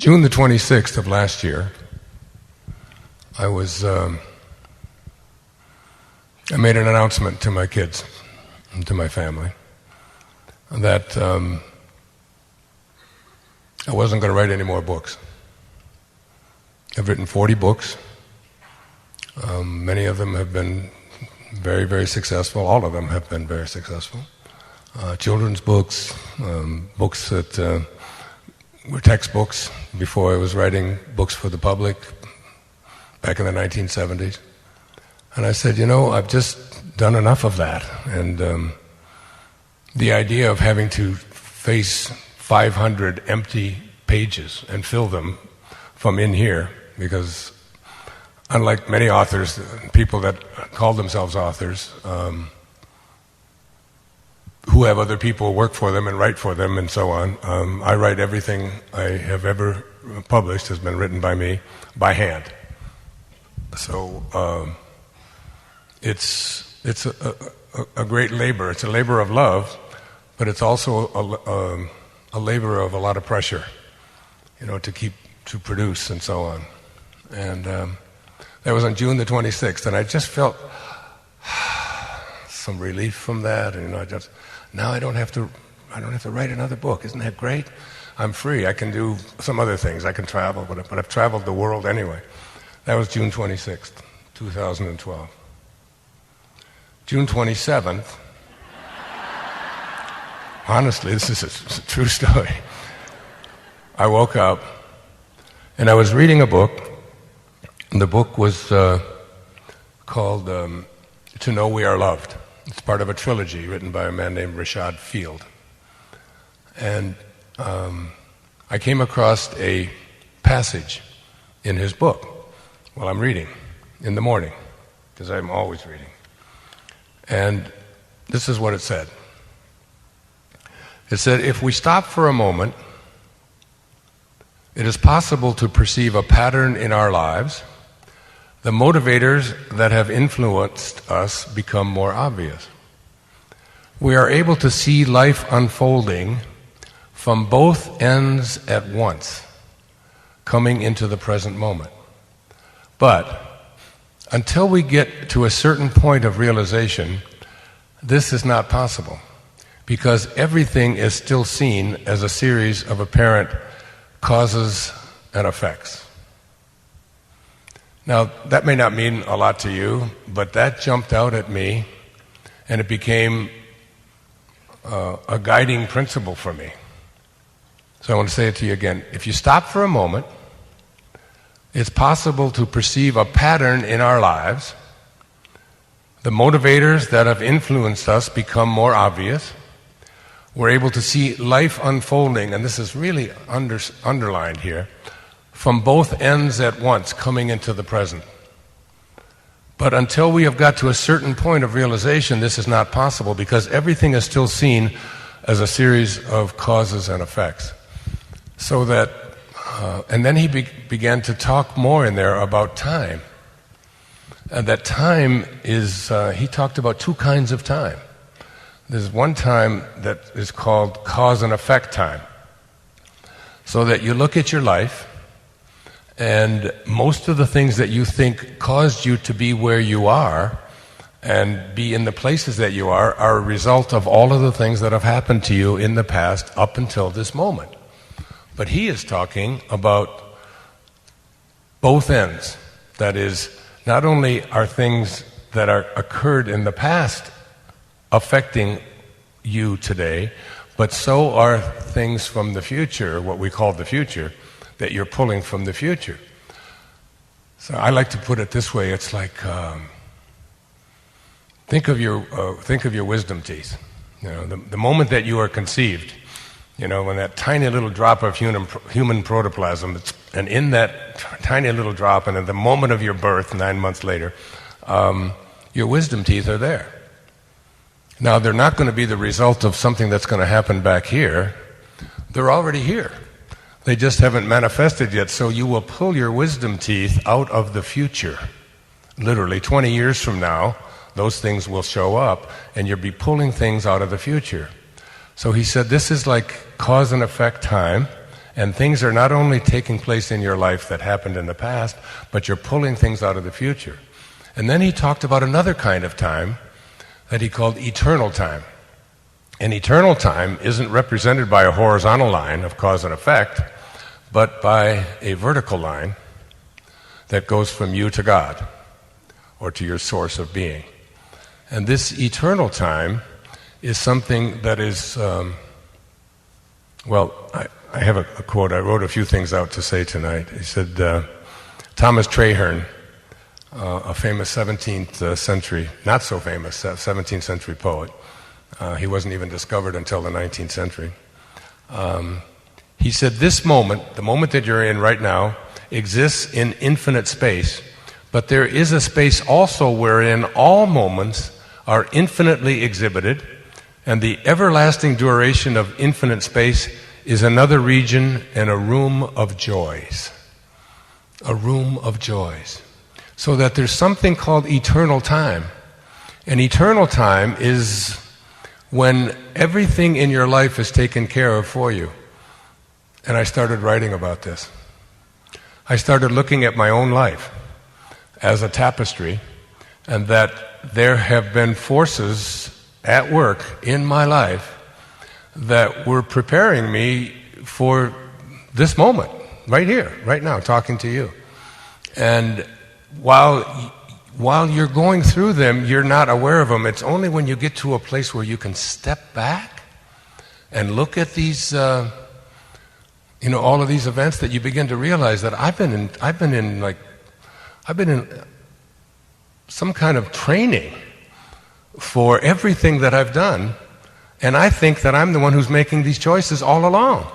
June the 26th of last year, I made an announcement to my kids and to my family that I wasn't going to write any more books. I've written 40 books. Many of them have been very, very successful. All of them have been very successful. Children's books, books that were textbooks before I was writing books for the public back in the 1970s. And I said, I've just done enough of that. And the idea of having to face 500 empty pages and fill them from in here, because unlike many authors, people that call themselves authors, who have other people work for them and write for them and so on, I write everything I have ever published has been written by me by hand. So it's a great labor. It's a labor of love, but it's also a labor of a lot of pressure, to produce and so on. And that was on June the 26th, and I just felt some relief from that. And now I don't have to write another book. Isn't that great? I'm free. I can do some other things. I can travel, but I've traveled the world anyway. That was June 26th, 2012. June 27th, honestly, this is a true story. I woke up and I was reading a book, and the book was called To Know We Are Loved. It's part of a trilogy written by a man named Reshad Feild. And I came across a passage in his book while I'm reading in the morning, because I'm always reading. And this is what it said. It said, if we stop for a moment, it is possible to perceive a pattern in our lives. The motivators that have influenced us become more obvious. We are able to see life unfolding from both ends at once, coming into the present moment. But until we get to a certain point of realization, this is not possible, because everything is still seen as a series of apparent causes and effects. Now, that may not mean a lot to you, but that jumped out at me, and it became a guiding principle for me. So I want to say it to you again. If you stop for a moment, it's possible to perceive a pattern in our lives. The motivators that have influenced us become more obvious. We're able to see life unfolding, and this is really underlined here, from both ends at once, coming into the present. But until we have got to a certain point of realization, this is not possible, because everything is still seen as a series of causes and effects. So that, and then he began to talk more in there about time. And that time is, he talked about two kinds of time. There's one time that is called cause and effect time. So that you look at your life, and most of the things that you think caused you to be where you are and be in the places that you are a result of all of the things that have happened to you in the past up until this moment. But he is talking about both ends. That is, not only are things that are occurred in the past affecting you today, but so are things from the future, what we call the future, that you're pulling from the future. So I like to put it this way. It's like, think of your wisdom teeth. The moment that you are conceived, when that tiny little drop of human protoplasm, and in that tiny little drop, and at the moment of your birth, 9 months later, your wisdom teeth are there. Now, they're not going to be the result of something that's going to happen back here. They're already here. They just haven't manifested yet, so you will pull your wisdom teeth out of the future. Literally, 20 years from now, those things will show up, and you'll be pulling things out of the future. So he said this is like cause and effect time, And things are not only taking place in your life that happened in the past, but you're pulling things out of the future. And then he talked about another kind of time that he called eternal time. And eternal time isn't represented by a horizontal line of cause and effect, but by a vertical line that goes from you to God, or to your source of being. And this eternal time is something that is, I have a quote. I wrote a few things out to say tonight. He said, Thomas Traherne, a famous 17th century, not so famous, 17th century poet. He wasn't even discovered until the 19th century. He said, this moment, the moment that you're in right now, exists in infinite space, but there is a space also wherein all moments are infinitely exhibited, and the everlasting duration of infinite space is another region and a room of joys. A room of joys. So that there's something called eternal time. And eternal time is when everything in your life is taken care of for you. And I started writing about this. I started looking at my own life as a tapestry, and that there have been forces at work in my life that were preparing me for this moment, right here, right now, talking to you. And while you're going through them, you're not aware of them. It's only when you get to a place where you can step back and look at these, all of these events, that you begin to realize that I've been in some kind of training for everything that I've done, and I think that I'm the one who's making these choices all along.